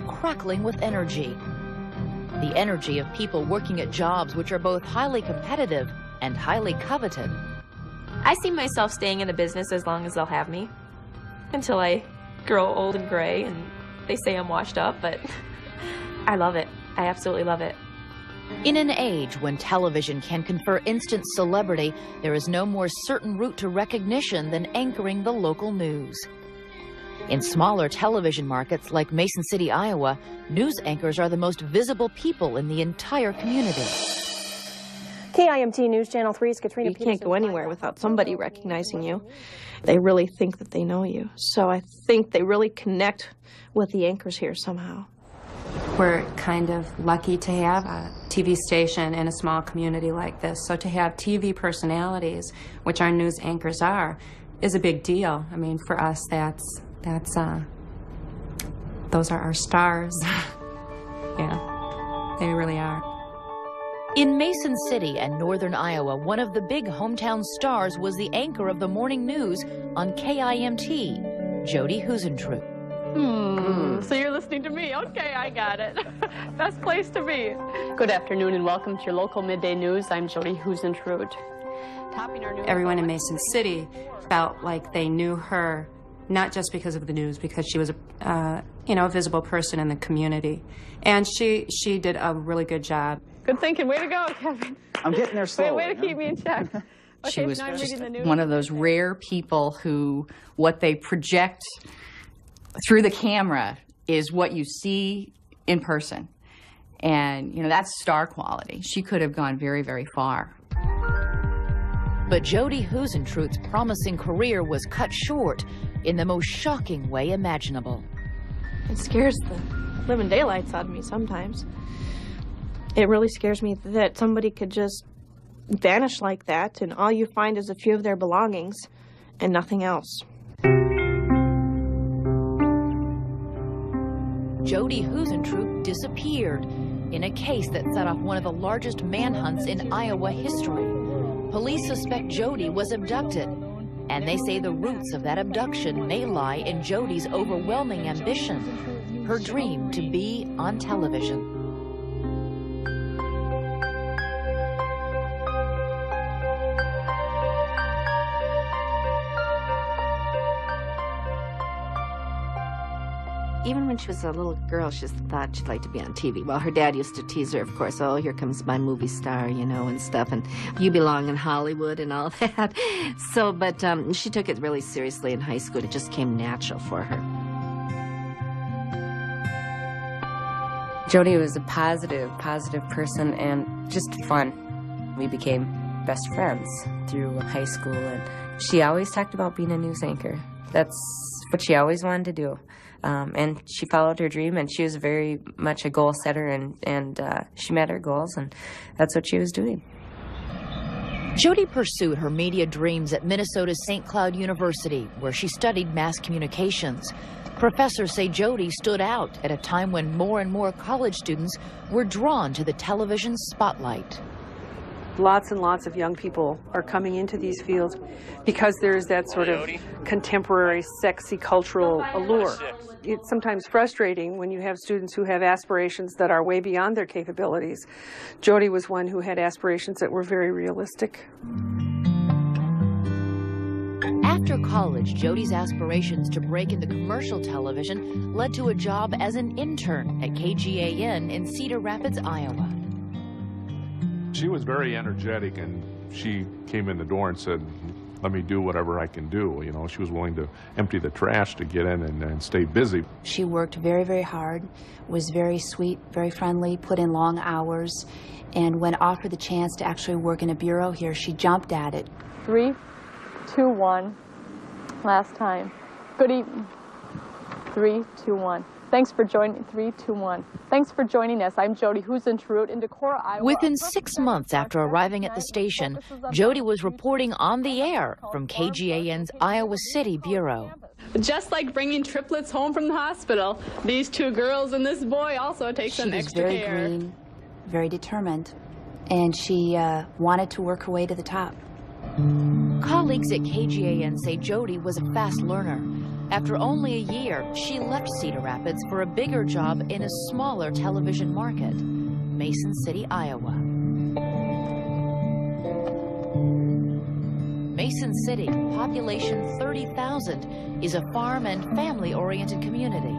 crackling with energy. The energy of people working at jobs which are both highly competitive and highly coveted. I see myself staying in the business as long as they'll have me, until I grow old and gray and they say I'm washed up, but I love it. I absolutely love it. In an age when television can confer instant celebrity, there is no more certain route to recognition than anchoring the local news. In smaller television markets like Mason City, Iowa, news anchors are the most visible people in the entire community. KIMT News Channel 3's Katrina Peterson. You can't go anywhere without somebody recognizing you. They really think that they know you. So I think they really connect with the anchors here somehow. We're kind of lucky to have a TV station in a small community like this. So to have TV personalities, which our news anchors are, is a big deal. I mean, for us, those are our stars. Yeah, they really are. In Mason City and northern Iowa, one of the big hometown stars was the anchor of the morning news on KIMT, Jody Husentroop. So you're listening to me. Okay, I got it. Best place to be. Good afternoon and welcome to your local midday news. I'm Jody Husentrout. Everyone in Mason City felt like they knew her, not just because of the news, because she was a visible person in the community. And she did a really good job. Good thinking. Way to go, Kevin. I'm getting there slowly. Way to keep me in check. Okay, she was just one of those rare people who what they project through the camera is what you see in person. And, that's star quality. She could have gone very, very far. But Jody Husentrout's promising career was cut short in the most shocking way imaginable. It scares the living daylights out of me sometimes. It really scares me that somebody could just vanish like that and all you find is a few of their belongings and nothing else. Jody Husentrout disappeared in a case that set off one of the largest manhunts in Iowa history. Police suspect Jody was abducted, and they say the roots of that abduction may lie in Jody's overwhelming ambition, her dream to be on television. Even when she was a little girl, she just thought she'd like to be on TV. Well, her dad used to tease her, of course, oh, here comes my movie star, and stuff, and you belong in Hollywood and all that. So, but she took it really seriously in high school. It just came natural for her. Jody was a positive person and just fun. We became best friends through high school, and she always talked about being a news anchor. That's what she always wanted to do. And she followed her dream, and she was very much a goal setter, and she met her goals, and that's what she was doing. Jody pursued her media dreams at Minnesota's St. Cloud University, where she studied mass communications. Professors say Jody stood out at a time when more and more college students were drawn to the television spotlight. Lots and lots of young people are coming into these fields because there's that sort of contemporary, sexy, cultural allure. It's sometimes frustrating when you have students who have aspirations that are way beyond their capabilities. Jody was one who had aspirations that were very realistic. After college, Jody's aspirations to break into commercial television led to a job as an intern at KGAN in Cedar Rapids, Iowa. She was very energetic, and she came in the door and said, let me do whatever I can do. She was willing to empty the trash to get in and stay busy. She worked very, very hard, was very sweet, very friendly, put in long hours, and when offered the chance to actually work in a bureau here, she jumped at it. 3, 2, 1. Last time. Good evening. 3, 2, 1. Thanks for joining. 3, 2, 1. Thanks for joining us. I'm Jody Husentrout in Decorah, Iowa. Within 6 months after arriving at the station, Jody was reporting on the air from KGAN's Iowa City bureau. Just like bringing triplets home from the hospital, these two girls and this boy also take some extra care. She was very green, very determined, and she wanted to work her way to the top. Colleagues at KGAN say Jody was a fast learner. After only a year, she left Cedar Rapids for a bigger job in a smaller television market, Mason City, Iowa. Mason City, population 30,000, is a farm and family-oriented community.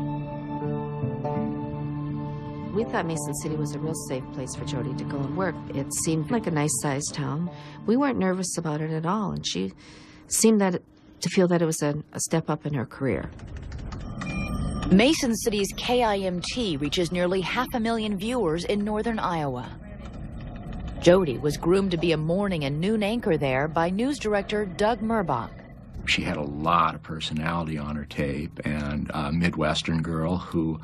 We thought Mason City was a real safe place for Jody to go and work. It seemed like a nice-sized town. We weren't nervous about it at all, and she seemed to feel that it was a step up in her career. Mason City's KIMT reaches nearly 500,000 viewers in northern Iowa. Jody was groomed to be a morning and noon anchor there by news director Doug Murbach. She had a lot of personality on her tape, and a Midwestern girl who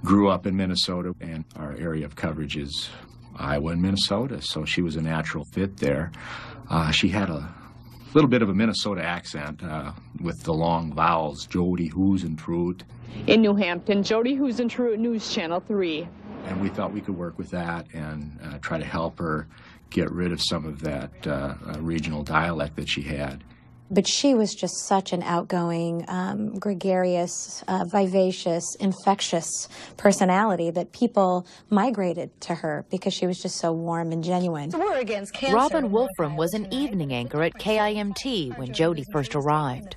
grew up in Minnesota, and our area of coverage is Iowa and Minnesota, so she was a natural fit there. She had a little bit of a Minnesota accent with the long vowels, Jody Husentrut. In New Hampton, Jody Husentrut, News Channel 3. And we thought we could work with that and try to help her get rid of some of that regional dialect that she had. But she was just such an outgoing, gregarious, vivacious, infectious personality that people migrated to her because she was just so warm and genuine. We're against cancer. Robin Wolfram was an evening anchor at KIMT when Jody first arrived.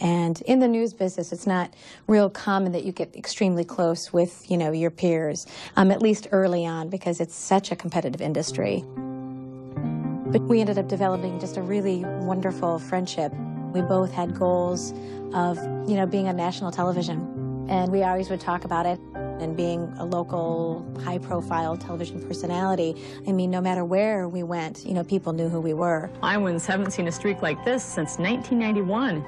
And in the news business, it's not real common that you get extremely close with, you know, your peers, at least early on, because it's such a competitive industry. But we ended up developing just a really wonderful friendship. We both had goals of, you know, being on national television. And we always would talk about it. And being a local, high-profile television personality, I mean, no matter where we went, you know, people knew who we were. Iowans haven't seen a streak like this since 1991.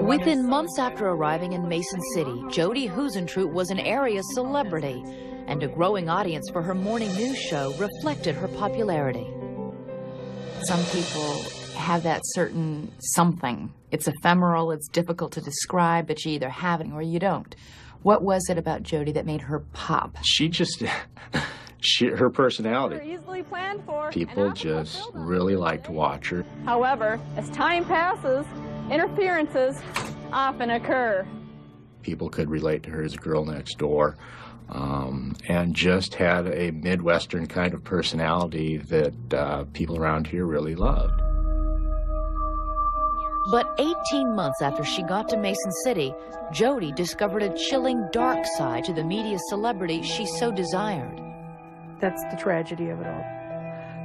Within months after arriving in Mason City, Jody Husentrut was an area celebrity, and a growing audience for her morning news show reflected her popularity. Some people have that certain something. It's ephemeral, it's difficult to describe, but you either have it or you don't. What was it about Jody that made her pop? She just, her personality. Easily planned for. People just really liked to watch her. However, as time passes, interferences often occur. People could relate to her as a girl next door. And just had a Midwestern kind of personality that people around here really loved. But 18 months after she got to Mason City, Jody discovered a chilling dark side to the media celebrity she so desired. That's the tragedy of it all.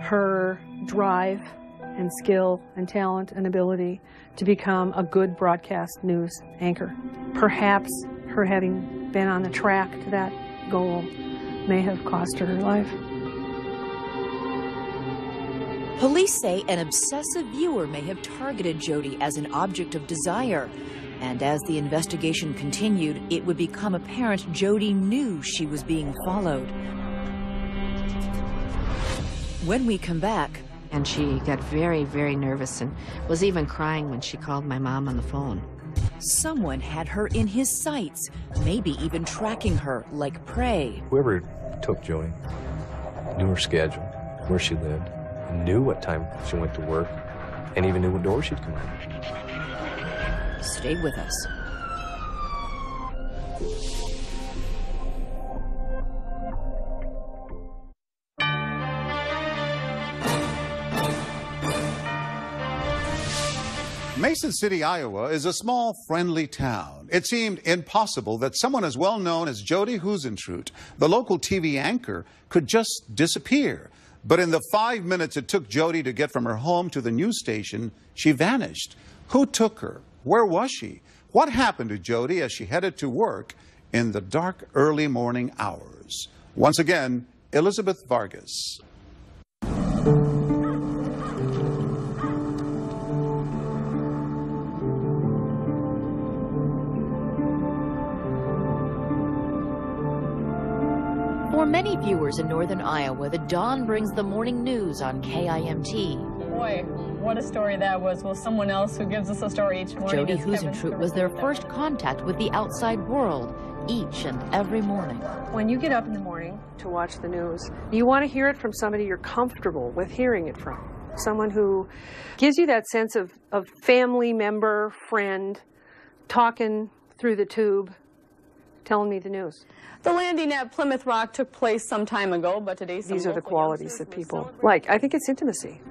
Her drive and skill and talent and ability to become a good broadcast news anchor. Perhaps her having been on the track to that goal may have cost her life. Police say an obsessive viewer may have targeted Jody as an object of desire. And as the investigation continued, it would become apparent Jody knew she was being followed. When we come back... And she got very, very nervous and was even crying when she called my mom on the phone. Someone had her in his sights, maybe even tracking her like prey. Whoever took Jody knew her schedule, where she lived, knew what time she went to work, and even knew what door she'd come in. Stay with us. Mason City, Iowa is a small, friendly town. It seemed impossible that someone as well known as Jody Husentrut, the local TV anchor, could just disappear. But in the 5 minutes it took Jody to get from her home to the news station, she vanished. Who took her? Where was she? What happened to Jody as she headed to work in the dark, early morning hours? Once again, Elizabeth Vargas. For many viewers in northern Iowa, the dawn brings the morning news on KIMT. Boy, what a story that was. Well, someone else who gives us a story each morning. Jody Husentrut was their first contact with the outside world each and every morning. When you get up in the morning to watch the news, you want to hear it from somebody you're comfortable with hearing it from. Someone who gives you that sense of family member, friend, talking through the tube telling me the news. The landing at Plymouth Rock took place some time ago, but today These are the qualities that people like. I think it's intimacy.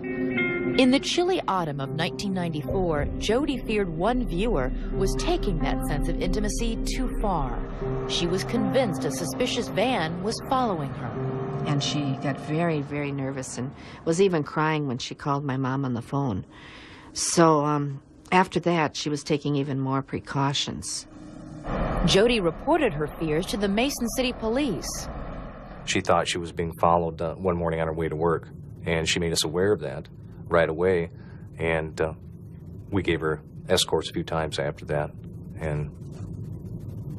In the chilly autumn of 1994, Jody feared one viewer was taking that sense of intimacy too far. She was convinced a suspicious van was following her. And she got very, very nervous and was even crying when she called my mom on the phone. So after that, she was taking even more precautions. Jody reported her fears to the Mason City Police. She thought she was being followed one morning on her way to work, and she made us aware of that right away, and we gave her escorts a few times after that, and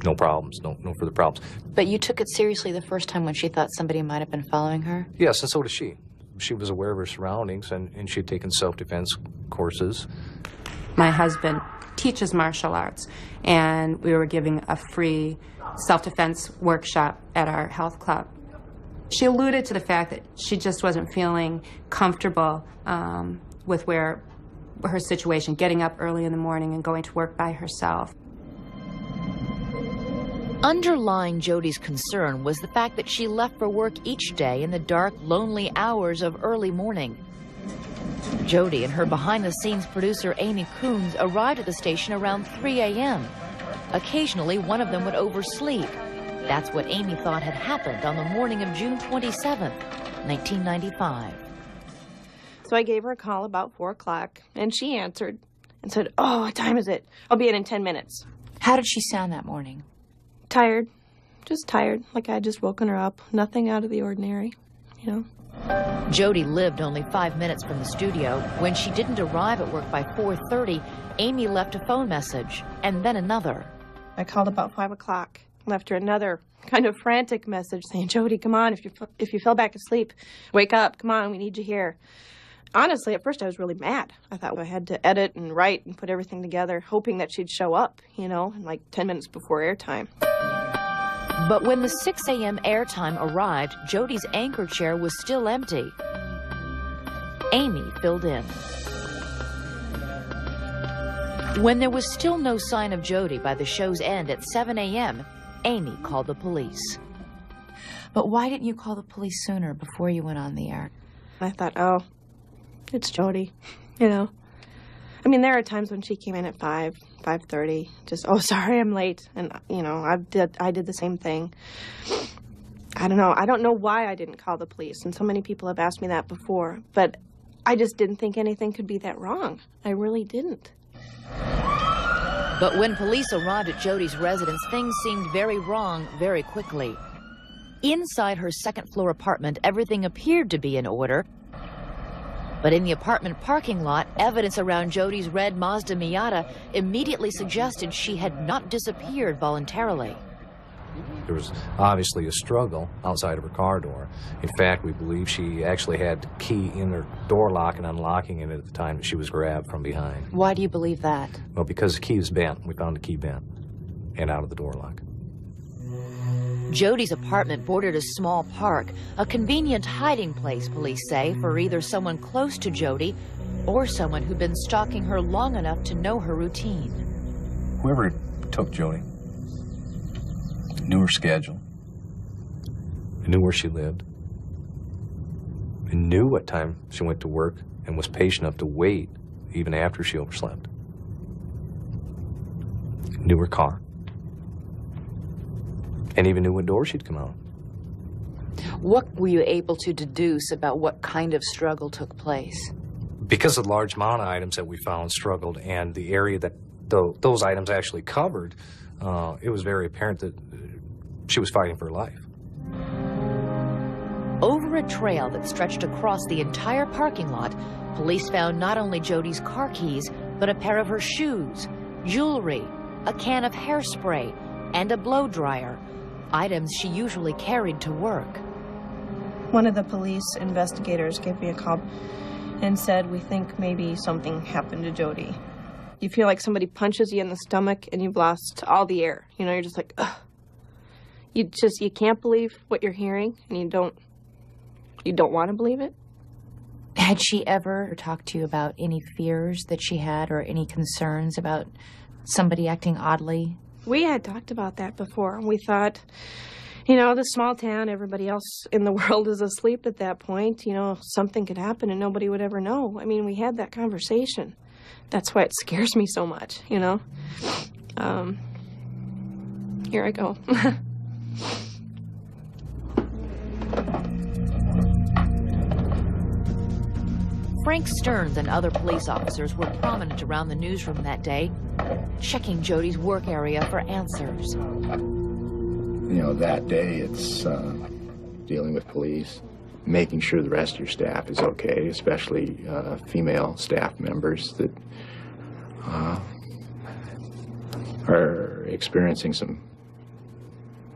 no problems, no further problems. But you took it seriously the first time when she thought somebody might have been following her? Yes, and so did she. She was aware of her surroundings, and she had taken self-defense courses. My husband teaches martial arts, and we were giving a free self-defense workshop at our health club. She alluded to the fact that she just wasn't feeling comfortable with her situation, getting up early in the morning and going to work by herself. Underlying Jody's concern was the fact that she left for work each day in the dark, lonely hours of early morning. Jody and her behind-the-scenes producer, Amy Coons, arrived at the station around 3 a.m. Occasionally, one of them would oversleep. That's what Amy thought had happened on the morning of June 27th, 1995. So I gave her a call about 4 o'clock, and she answered and said, "Oh, what time is it? I'll be in 10 minutes." How did she sound that morning? Tired. Just tired, like I had just woken her up. Nothing out of the ordinary, you know. Jody lived only 5 minutes from the studio. When she didn't arrive at work by 4:30, Amy left a phone message, and then another. I called about 5 o'clock, left her another kind of frantic message saying, "Jody, come on, if you fell back asleep, wake up, come on, we need you here." Honestly, at first I was really mad. I thought I had to edit and write and put everything together, hoping that she'd show up, you know, in like 10 minutes before airtime. But when the 6 a.m. airtime arrived, Jody's anchor chair was still empty. Amy filled in. When there was still no sign of Jody by the show's end at 7 a.m., Amy called the police. But why didn't you call the police sooner, before you went on the air? I thought, oh, it's Jody, you know. I mean, there are times when she came in at 5:30, just, "Oh, sorry, I'm late." And, you know, I did the same thing. I don't know. I don't know why I didn't call the police, and so many people have asked me that before, but I just didn't think anything could be that wrong. I really didn't. But when police arrived at Jody's residence, things seemed very wrong very quickly. Inside her second-floor apartment, everything appeared to be in order. But in the apartment parking lot, evidence around Jody's red Mazda Miata immediately suggested she had not disappeared voluntarily. There was obviously a struggle outside of her car door. In fact, we believe she actually had the key in her door lock and unlocking it at the time that she was grabbed from behind. Why do you believe that? Well, because the key was bent. We found the key bent and out of the door lock. Jody's apartment bordered a small park, a convenient hiding place, police say, for either someone close to Jody or someone who'd been stalking her long enough to know her routine. Whoever took Jody knew her schedule, knew where she lived, and knew what time she went to work and was patient enough to wait even after she overslept. Knew her car. And even knew what door she'd come out. What were you able to deduce about what kind of struggle took place? Because of the large amount of items that we found struggled and the area that those items actually covered, it was very apparent that she was fighting for her life. Over a trail that stretched across the entire parking lot, police found not only Jody's car keys, but a pair of her shoes, jewelry, a can of hairspray, and a blow dryer. Items she usually carried to work. One of the police investigators gave me a call and said, "We think maybe something happened to Jody." You feel like somebody punches you in the stomach and you've lost all the air. You know, you're just like, ugh. You can't believe what you're hearing, and you don't want to believe it. Had she ever talked to you about any fears that she had or any concerns about Somebody acting oddly? We had talked about that before. We thought, you know, this small town, everybody else in the world is asleep at that point. You know, something could happen and nobody would ever know. I mean, we had that conversation. That's why it scares me so much, you know. Here I go. Frank Stearns and other police officers were prominent around the newsroom that day, checking Jody's work area for answers. You know, that day it's dealing with police, making sure the rest of your staff is okay, especially female staff members that are experiencing some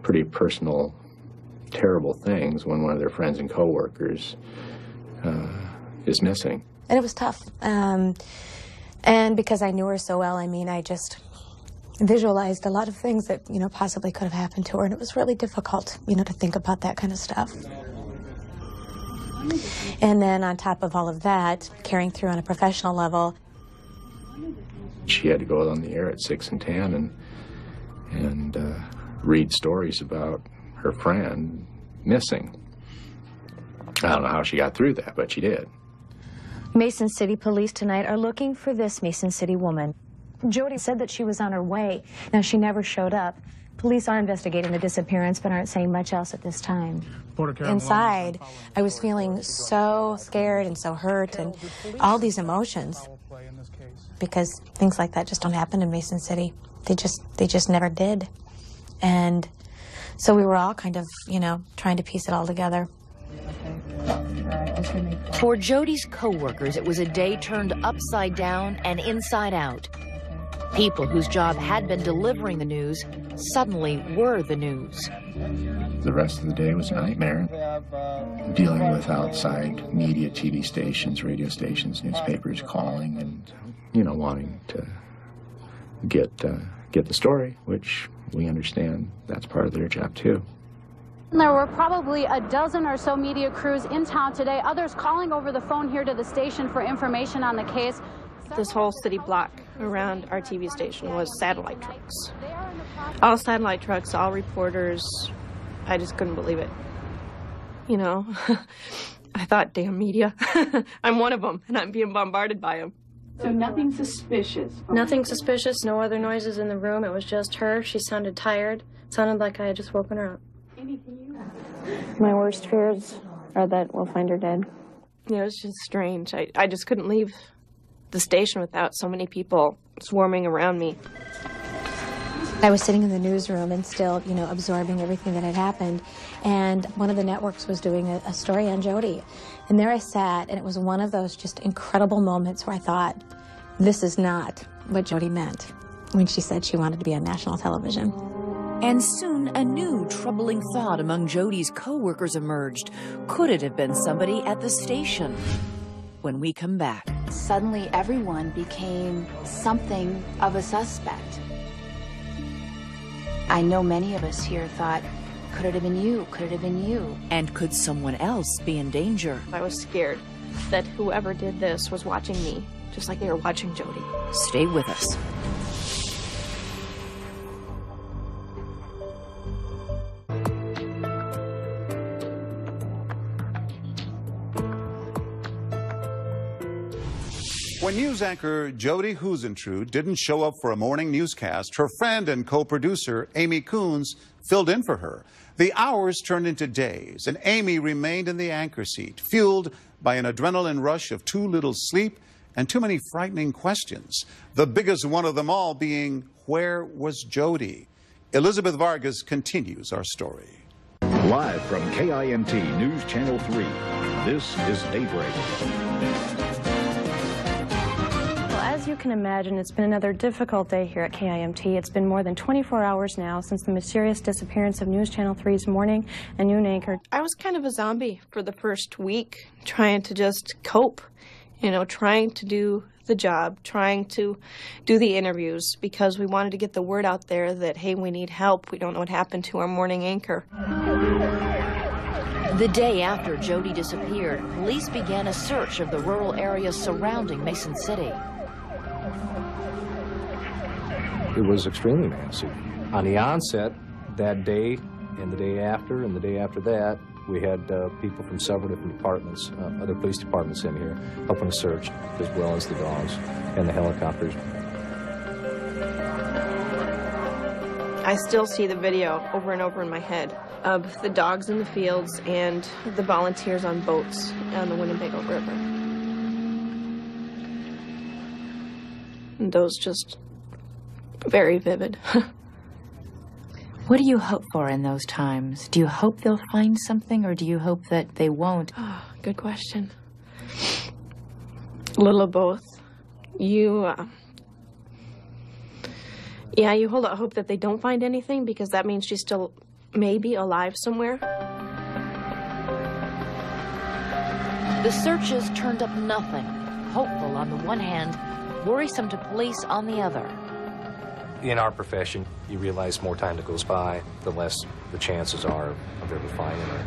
pretty personal, terrible things when one of their friends and coworkers is missing. And it was tough. And because I knew her so well, I mean, I just visualized a lot of things that, you know, possibly could have happened to her. And it was really difficult, you know, to think about that kind of stuff. And then on top of all of that, carrying through on a professional level. She had to go on the air at 6 and 10 and read stories about her friend missing. I don't know how she got through that, but she did. Mason City police tonight are looking for this Mason City woman. Jody said that she was on her way. Now, she never showed up. Police are investigating the disappearance, but aren't saying much else at this time. Inside, I was feeling so scared and so hurt and all these emotions, because things like that just don't happen in Mason City. They just never did. And so we were all kind of, you know, trying to piece it all together. For Jody's co-workers, it was a day turned upside down and inside out. People whose job had been delivering the news suddenly were the news. The rest of the day was a nightmare, dealing with outside media, TV stations, radio stations, newspapers calling and, you know, wanting to get the story, which we understand that's part of their job too. There were probably a dozen or so media crews in town today, others calling over the phone here to the station for information on the case. This whole city block around our TV station was satellite trucks. All satellite trucks, all reporters. I just couldn't believe it. You know, I thought, damn media. I'm one of them, and I'm being bombarded by them. So nothing suspicious? Nothing suspicious, no other noises in the room. It was just her. She sounded tired. It sounded like I had just woken her up. My worst fears are that we'll find her dead. Yeah, it was just strange. I just couldn't leave the station without so many people swarming around me. I was sitting in the newsroom and still, you know, absorbing everything that had happened. And one of the networks was doing a story on Jody. And there I sat, and it was one of those just incredible moments where I thought, this is not what Jody meant when she said she wanted to be on national television. And soon a new troubling thought among Jody's co-workers emerged. Could it have been somebody at the station? When we come back. Suddenly everyone became something of a suspect. I know many of us here thought, could it have been you? Could it have been you? And could someone else be in danger? I was scared that whoever did this was watching me, just like they were watching Jody. Stay with us. When news anchor Jody Huisentruit didn't show up for a morning newscast, her friend and co-producer Amy Coons filled in for her. The hours turned into days, and Amy remained in the anchor seat, fueled by an adrenaline rush of too little sleep and too many frightening questions. The biggest one of them all being, where was Jody? Elizabeth Vargas continues our story. Live from KIMT News Channel 3, this is Daybreak. As you can imagine, it's been another difficult day here at KIMT. It's been more than 24 hours now since the mysterious disappearance of News Channel 3's morning and noon anchor. I was kind of a zombie for the first week, trying to just cope, you know, trying to do the job, trying to do the interviews, because we wanted to get the word out there that, hey, we need help. We don't know what happened to our morning anchor. The day after Jody disappeared, police began a search of the rural areas surrounding Mason City. It was extremely nasty. On the onset, that day and the day after and the day after that, we had people from several different departments, other police departments in here, helping us search, as well as the dogs and the helicopters. I still see the video over and over in my head of the dogs in the fields and the volunteers on boats on the Winnebago River. And those just very vivid. What do you hope for in those times? Do you hope they'll find something, or do you hope that they won't? Oh, good question. A little of both. You hold out hope that they don't find anything, because that means she's still maybe alive somewhere. The searches turned up nothing. Hopeful on the one hand, worrisome to police on the other. In our profession, you realize more time that goes by, the less the chances are of ever finding her.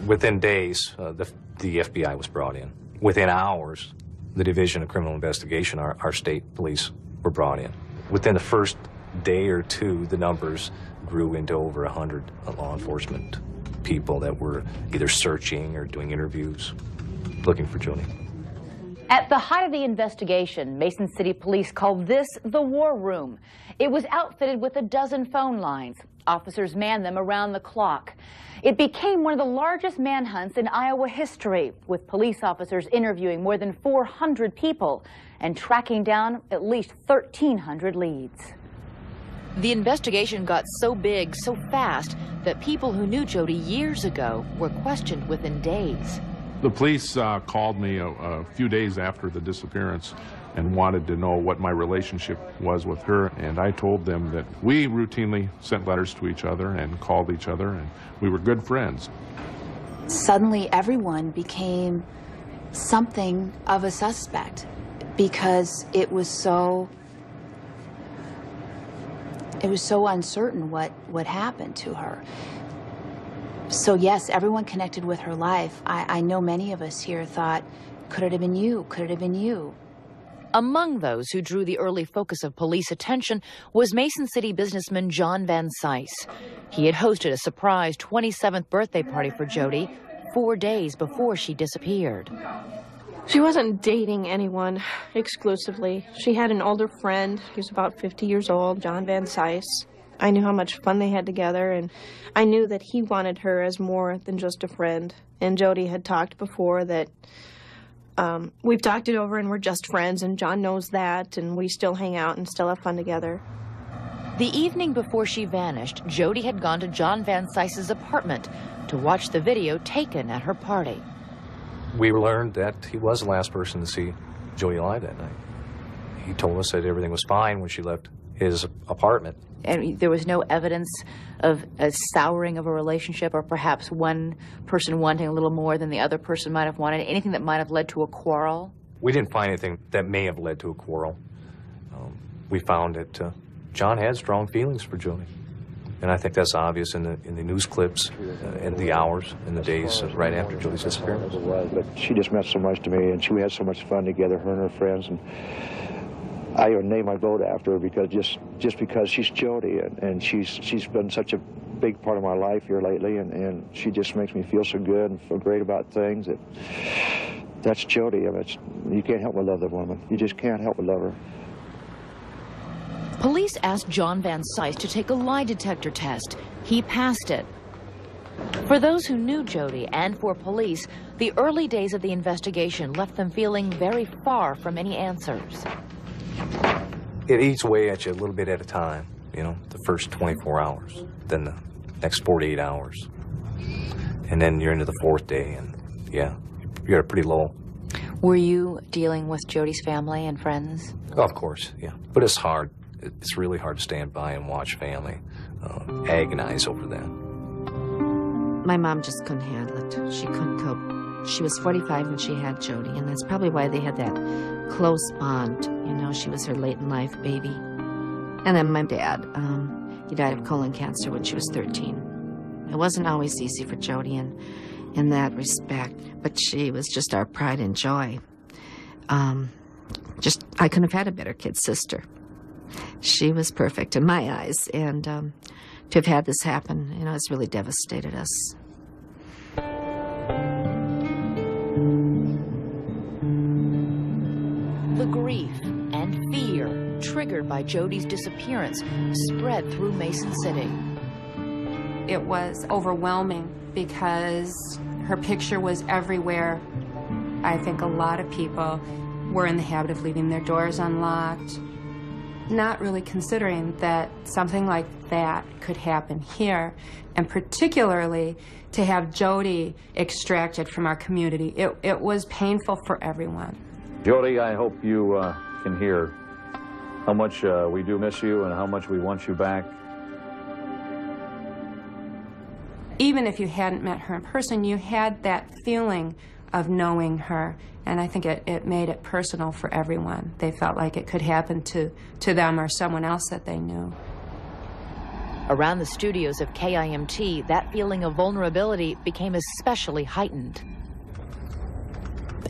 Within days, the FBI was brought in. Within hours, the Division of Criminal Investigation, our state police, were brought in. Within the first day or two, the numbers grew into over 100 law enforcement people that were either searching or doing interviews, looking for Joni. At the height of the investigation, Mason City Police called this the War Room. It was outfitted with a dozen phone lines. Officers manned them around the clock. It became one of the largest manhunts in Iowa history, with police officers interviewing more than 400 people and tracking down at least 1,300 leads. The investigation got so big, so fast, that people who knew Jodi years ago were questioned within days. The police called me a few days after the disappearance and wanted to know what my relationship was with her, and I told them that we routinely sent letters to each other and called each other, and we were good friends. Suddenly everyone became something of a suspect because it was so uncertain what happened to her. So yes, everyone connected with her life. I know many of us here thought, could it have been you? Could it have been you? Among those who drew the early focus of police attention was Mason City businessman John Van Cise. He had hosted a surprise 27th birthday party for Jodi 4 days before she disappeared. She wasn't dating anyone exclusively. She had an older friend. He was about 50 years old, John Van Cise. I knew how much fun they had together, and I knew that he wanted her as more than just a friend. And Jodi had talked before that we've talked it over and we're just friends, and John knows that, and we still hang out and still have fun together. The evening before she vanished, Jodi had gone to John Van Cise's apartment to watch the video taken at her party. We learned that he was the last person to see Jodi alive that night. He told us that everything was fine when she left his apartment. And there was no evidence of a souring of a relationship, or perhaps one person wanting a little more than the other person might have wanted, anything that might have led to a quarrel? We didn't find anything that may have led to a quarrel. We found that John had strong feelings for Jodi. And I think that's obvious in the news clips and the hours and the days right after Jodi's disappearance. But she just meant so much to me, and we had so much fun together, her and her friends. And I even named my boat after her because just because she's Jodi, and she's been such a big part of my life here lately, and she just makes me feel so good and feel great about things. That's Jodi. I mean, you can't help but love that woman. You just can't help but love her. Police asked John Van Cise to take a lie detector test. He passed it. For those who knew Jodi and for police, the early days of the investigation left them feeling very far from any answers. It eats away at you a little bit at a time, you know, the first 24 hours, then the next 48 hours. And then you're into the fourth day, and yeah, you're at a pretty low. Were you dealing with Jodi's family and friends? Oh, of course, yeah. But it's hard. It's really hard to stand by and watch family agonize over that. My mom just couldn't handle it. She couldn't cope. She was 45 when she had Jodi, and that's probably why they had that close bond. You know, she was her late-in-life baby. And then my dad, he died of colon cancer when she was 13. It wasn't always easy for Jodi in that respect, but she was just our pride and joy. I couldn't have had a better kid sister. She was perfect in my eyes, and to have had this happen, you know, it's really devastated us. The grief and fear triggered by Jody's disappearance spread through Mason City. It was overwhelming because her picture was everywhere. I think a lot of people were in the habit of leaving their doors unlocked, not really considering that something like that could happen here, and particularly to have Jody extracted from our community. It was painful for everyone. Jody, I hope you can hear how much we do miss you and how much we want you back. Even if you hadn't met her in person, you had that feeling of knowing her, and I think it made it personal for everyone. They felt like it could happen to them or someone else that they knew. Around the studios of KIMT, that feeling of vulnerability became especially heightened.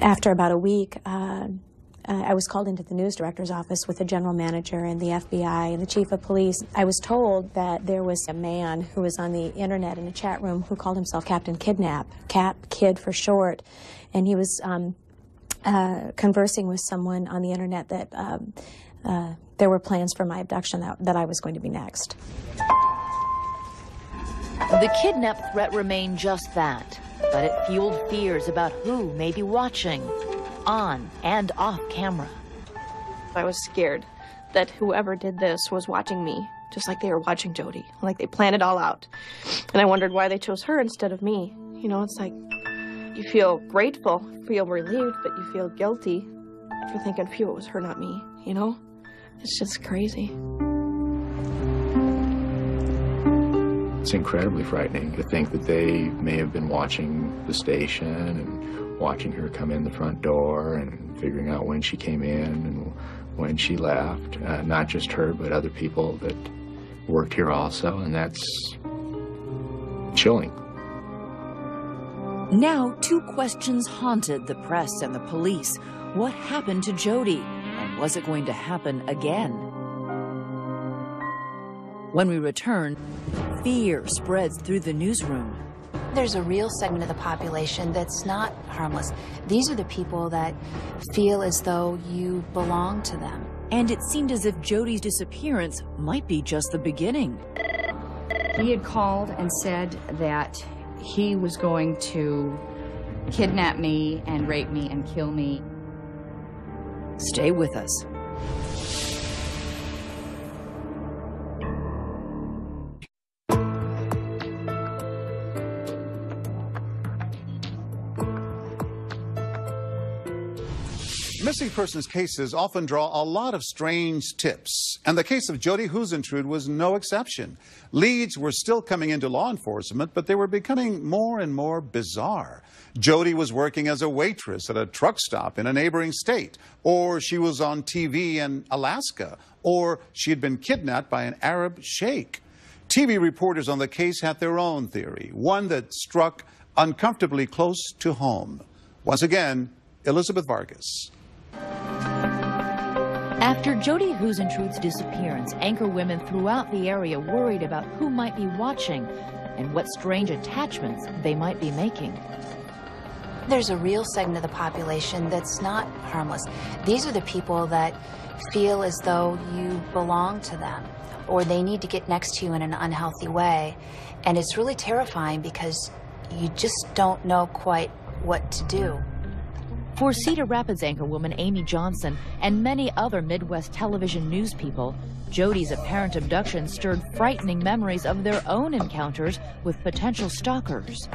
After about a week, I was called into the news director's office with the general manager and the FBI and the chief of police. I was told that there was a man who was on the internet in a chat room who called himself Captain Kidnap, Kid for short, and he was conversing with someone on the internet that there were plans for my abduction, that I was going to be next. The kidnap threat remained just that, but it fueled fears about who may be watching, on and off camera. I was scared that whoever did this was watching me, just like they were watching Jody, like they planned it all out. And I wondered why they chose her instead of me. You know, it's like you feel grateful, feel relieved, but you feel guilty for thinking, phew, it was her, not me, you know? It's just crazy. It's incredibly frightening to think that they may have been watching the station and watching her come in the front door and figuring out when she came in and when she left. Not just her, but other people that worked here also, and that's chilling. Now, two questions haunted the press and the police. What happened to Jody, and was it going to happen again? When we return, fear spreads through the newsroom. There's a real segment of the population that's not harmless. These are the people that feel as though you belong to them. And it seemed as if Jody's disappearance might be just the beginning. He had called and said that he was going to kidnap me and rape me and kill me. Stay with us. Missing persons cases often draw a lot of strange tips, and the case of Jody Husentrude was no exception. Leads were still coming into law enforcement, but they were becoming more and more bizarre. Jody was working as a waitress at a truck stop in a neighboring state, or she was on TV in Alaska, or she had been kidnapped by an Arab sheikh. TV reporters on the case had their own theory, one that struck uncomfortably close to home. Once again, Elizabeth Vargas. After Jody Husentrude's disappearance, anchorwomen throughout the area worried about who might be watching and what strange attachments they might be making. There's a real segment of the population that's not harmless. These are the people that feel as though you belong to them, or they need to get next to you in an unhealthy way. And it's really terrifying because you just don't know quite what to do. For Cedar Rapids anchorwoman Amy Johnson and many other Midwest television news people, Jody's apparent abduction stirred frightening memories of their own encounters with potential stalkers.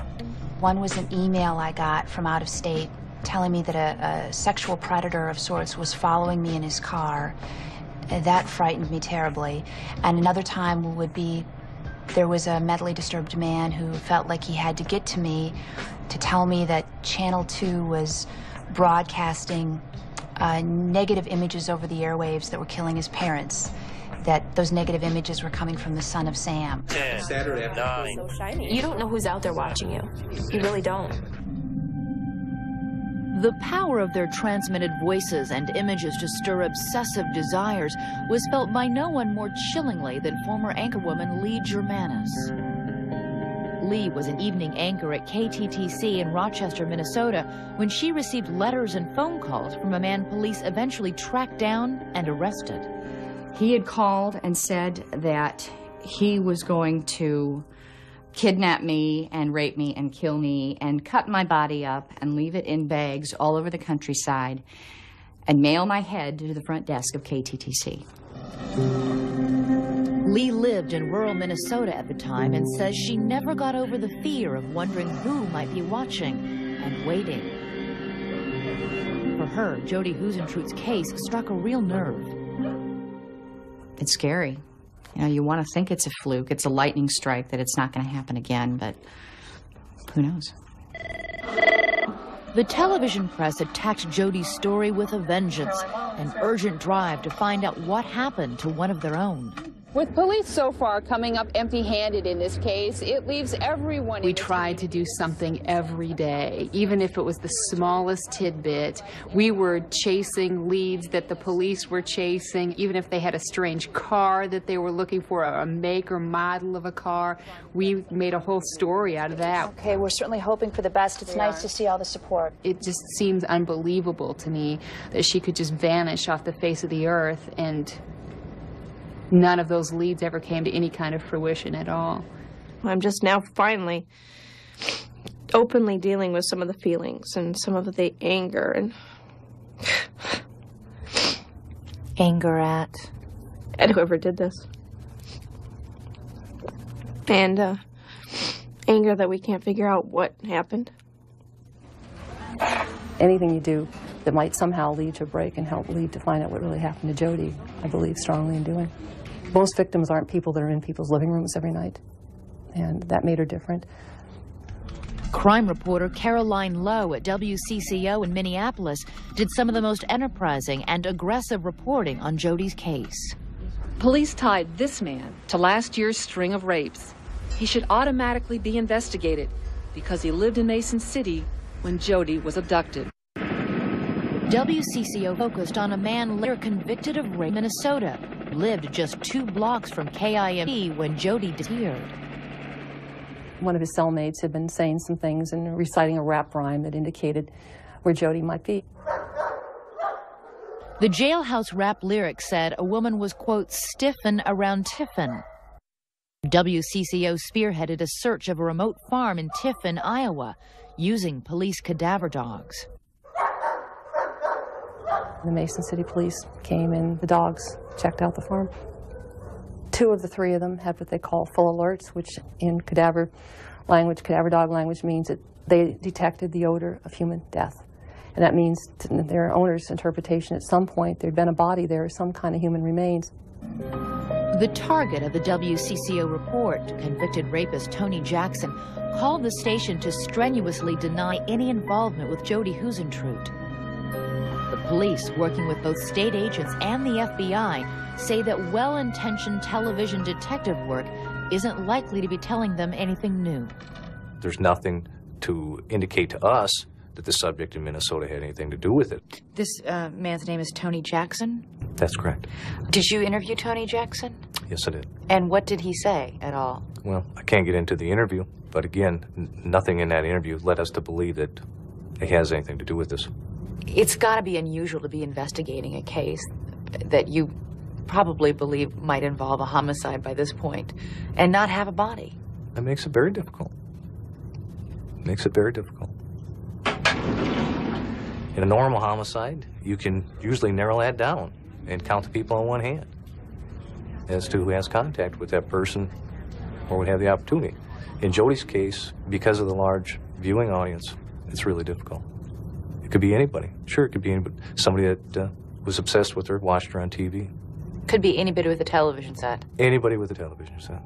One was an email I got from out of state telling me that a sexual predator of sorts was following me in his car. That frightened me terribly. And another time would be there was a mentally disturbed man who felt like he had to get to me to tell me that Channel 2 was broadcasting negative images over the airwaves that were killing his parents, that those negative images were coming from the son of Sam. 10, 9. You don't know who's out there watching you. You really don't. The power of their transmitted voices and images to stir obsessive desires was felt by no one more chillingly than former anchorwoman Lee Germanis. Lee was an evening anchor at KTTC in Rochester, Minnesota, when she received letters and phone calls from a man police eventually tracked down and arrested. He had called and said that he was going to kidnap me and rape me and kill me and cut my body up and leave it in bags all over the countryside and mail my head to the front desk of KTTC. Lee lived in rural Minnesota at the time and says she never got over the fear of wondering who might be watching and waiting. For her, Jody Huisentruit's case struck a real nerve. It's scary. You know, you want to think it's a fluke, it's a lightning strike, that it's not going to happen again, but who knows? The television press attacked Jody's story with a vengeance, an urgent drive to find out what happened to one of their own. With police so far coming up empty-handed in this case, it leaves everyone... We tried to do something every day, even if it was the smallest tidbit. We were chasing leads that the police were chasing, even if they had a strange car that they were looking for, a make or model of a car. We made a whole story out of that. Okay, we're certainly hoping for the best. It's nice to see all the support. It just seems unbelievable to me that she could just vanish off the face of the earth, and none of those leads ever came to any kind of fruition at all. I'm just now finally openly dealing with some of the feelings and some of the anger and... Anger at whoever did this. And anger that we can't figure out what happened. Anything you do that might somehow lead to a break and help lead to find out what really happened to Jody, I believe strongly in doing. Most victims aren't people that are in people's living rooms every night, and that made her different. Crime reporter Caroline Lowe at WCCO in Minneapolis did some of the most enterprising and aggressive reporting on Jody's case. Police tied this man to last year's string of rapes. He should automatically be investigated because he lived in Mason City when Jody was abducted. WCCO focused on a man later convicted of rape in Minnesota, lived just 2 blocks from KIMT when Jody disappeared. One of his cellmates had been saying some things and reciting a rap rhyme that indicated where Jody might be. The jailhouse rap lyric said a woman was, quote, stiffin' around Tiffin. WCCO spearheaded a search of a remote farm in Tiffin, Iowa, using police cadaver dogs. The Mason City police came and the dogs checked out the farm. 2 of the 3 of them had what they call full alerts, which in cadaver dog language means that they detected the odor of human death. And that means, to their owner's interpretation, at some point there'd been a body there, some kind of human remains. The target of the WCCO report, convicted rapist Tony Jackson, called the station to strenuously deny any involvement with Jody Huisentruit. The police, working with both state agents and the FBI, say that well-intentioned television detective work isn't likely to be telling them anything new. There's nothing to indicate to us that the subject in Minnesota had anything to do with it. This man's name is Tony Jackson? That's correct. Did you interview Tony Jackson? Yes, I did. And what did he say at all? Well, I can't get into the interview, but again, nothing in that interview led us to believe that it has anything to do with this. It's got to be unusual to be investigating a case that you probably believe might involve a homicide by this point and not have a body. That makes it very difficult. Makes it very difficult. In a normal homicide, you can usually narrow that down and count the people on one hand as to who has contact with that person or would have the opportunity. In Jody's case, because of the large viewing audience, it's really difficult. It could be anybody. Sure, it could be anybody. Somebody that was obsessed with her, watched her on TV. Could be anybody with a television set. Anybody with a television set.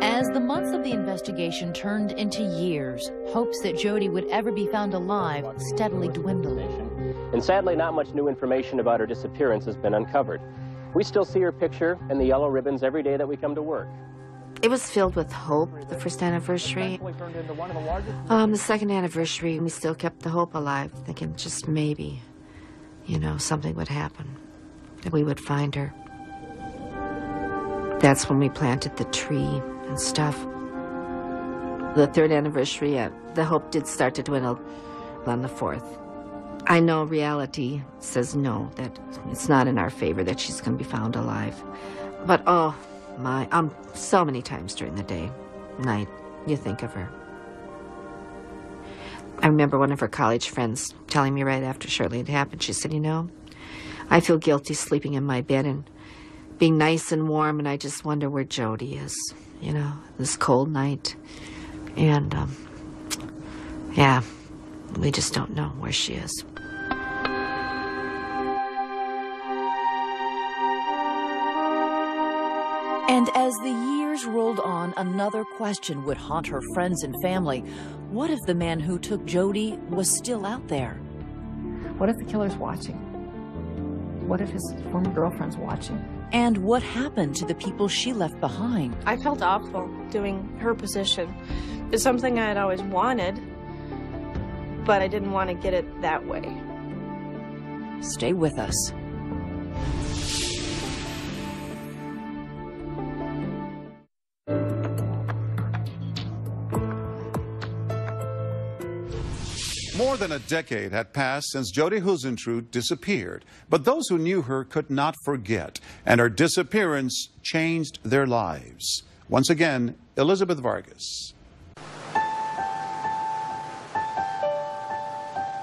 As the months of the investigation turned into years, hopes that Jody would ever be found alive steadily dwindled. And sadly, not much new information about her disappearance has been uncovered. We still see her picture and the yellow ribbons every day that we come to work. It was filled with hope, the first anniversary. The second anniversary, we still kept the hope alive, thinking just maybe, you know, something would happen, that we would find her. That's when we planted the tree and stuff. The third anniversary, the hope did start to dwindle on the fourth. I know reality says no, that it's not in our favor that she's going to be found alive. But oh my, so many times during the day, night, you think of her. I remember one of her college friends telling me right after shortly it happened, she said, you know, I feel guilty sleeping in my bed and being nice and warm, and I just wonder where Jody is, you know, this cold night. And, yeah, we just don't know where she is. And as the years rolled on, another question would haunt her friends and family. What if the man who took Jody was still out there? What if the killer's watching? What if his former girlfriend's watching? And what happened to the people she left behind? I felt awful doing her position. It's something I had always wanted, but I didn't want to get it that way. Stay with us. More than a decade had passed since Jody Huisentruit disappeared, but those who knew her could not forget, and her disappearance changed their lives. Once again, Elizabeth Vargas.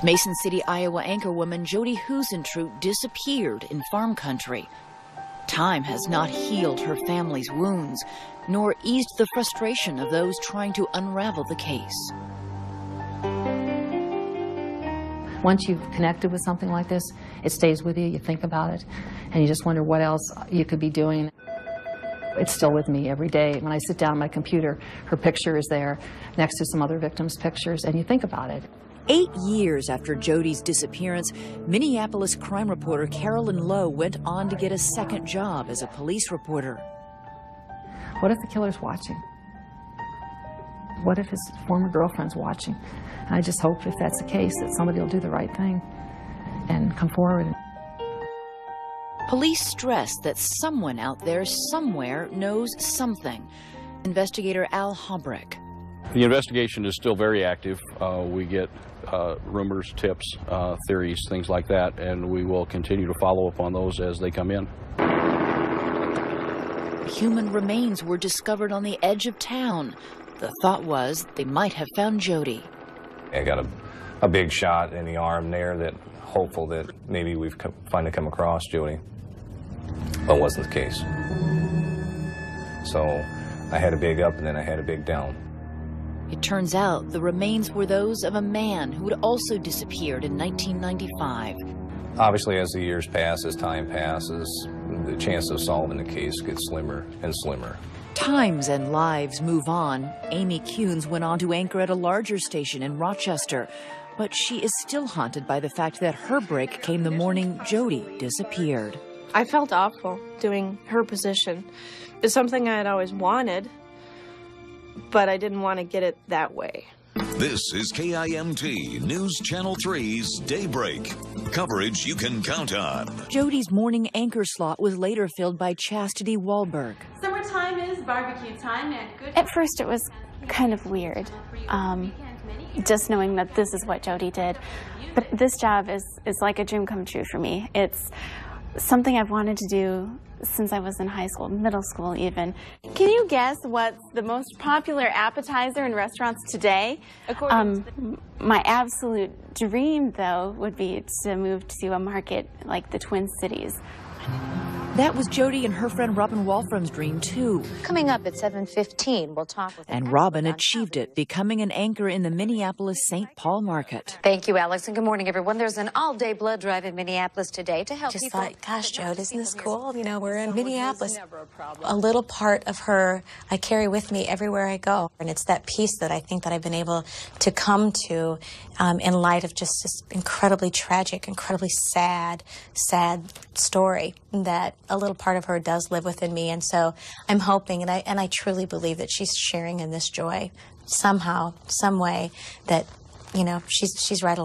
Mason City, Iowa anchorwoman Jody Huisentruit disappeared in farm country. Time has not healed her family's wounds, nor eased the frustration of those trying to unravel the case. Once you've connected with something like this, it stays with you, you think about it, and you just wonder what else you could be doing. It's still with me every day. When I sit down at my computer, her picture is there next to some other victims' pictures, and you think about it. 8 years after Jody's disappearance, Minneapolis crime reporter Carolyn Lowe went on to get a second job as a police reporter. What if the killer's watching? What if his former girlfriend's watching? And I just hope, if that's the case, that somebody will do the right thing and come forward. Police stress that someone out there somewhere knows something. Investigator Al Hobrick. The investigation is still very active. We get rumors, tips, theories, things like that, and we will continue to follow up on those as they come in. Human remains were discovered on the edge of town. The thought was they might have found Jody. I got a big shot in the arm there, that hopeful that maybe we've finally come across Jody, but it wasn't the case. So I had a big up and then I had a big down. It turns out the remains were those of a man who had also disappeared in 1995. Obviously, as the years pass, as time passes, the chance of solving the case gets slimmer and slimmer. Times and lives move on. Amy Kuhns went on to anchor at a larger station in Rochester, but she is still haunted by the fact that her break came the morning Jody disappeared. I felt awful doing her position. It's something I had always wanted, but I didn't want to get it that way. This is KIMT News Channel 3's Daybreak. Coverage you can count on. Jody's morning anchor slot was later filled by Chastity Wahlberg. Summertime is barbecue time, and good. At first it was kind of weird, just knowing that this is what Jody did. But this job is like a dream come true for me. It's something I've wanted to do since I was in high school, middle school even. Can you guess what's the most popular appetizer in restaurants today? My absolute dream, though, would be to move to a market like the Twin Cities. That was Jody and her friend Robin Wolfram's dream, too. Coming up at 7:15, we'll talk with... And Robin achieved it, becoming an anchor in the Minneapolis-St. Paul market. Thank you, Alex, and good morning, everyone. There's an all-day blood drive in Minneapolis today to help people... Just thought, gosh, Jode, isn't this cool? You know, we're in Minneapolis. A little part of her I carry with me everywhere I go. And it's that piece that I think that I've been able to come to in light of just this incredibly tragic, incredibly sad story that a little part of her does live within me, and so I'm hoping, and I truly believe that she's sharing in this joy somehow, some way, that, you know, she's right along.